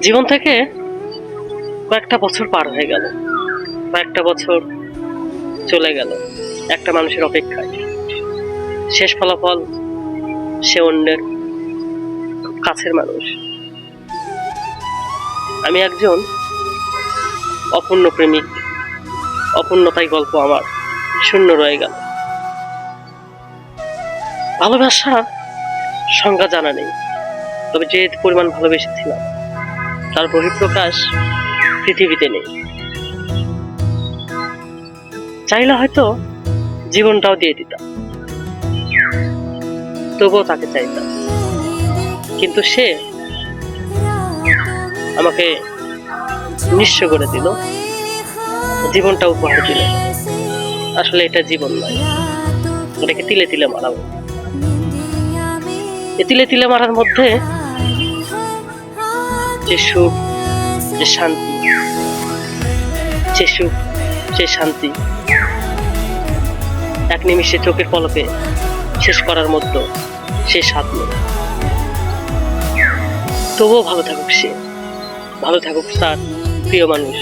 জীবন থেকে কয়েকটা বছর পার হয়ে গেল, কয়েকটা বছর চলে গেল একটা মানুষের অপেক্ষায়। শেষ ফলাফল সে অন্যের খুব কাছের মানুষ। আমি একজন অপূর্ণ প্রেমিক, অপূর্ণতাই গল্প আমার শূন্য রয়ে গেল। ভালোবাসার সংজ্ঞা জানা নেই, তবে যে পরিমাণ ভালোবেসেছিলাম তার বহিঃপ্রকাশ পৃথিবীতে নেই। চাইলে হয়তো জীবনটাও দিয়ে দিতাম, তবুও তাকে চাইতাম, কিন্তু সে আমাকে নিঃস্ব করে দিল, জীবনটা উপহার দিল। আসলে এটা জীবন নয়, এটাকে তিলে তিলে মারাবো। এ তিলে তিলে মারার মধ্যে যে সুখ, যে শান্তি, যে সুখ, যে শান্তি এক নিমিষে চোখের পলকে শেষ করার মধ্যে সে স্বাদ নেই। তবুও ভালো থাকুক সে, ভালো থাকুক তার প্রিয় মানুষ।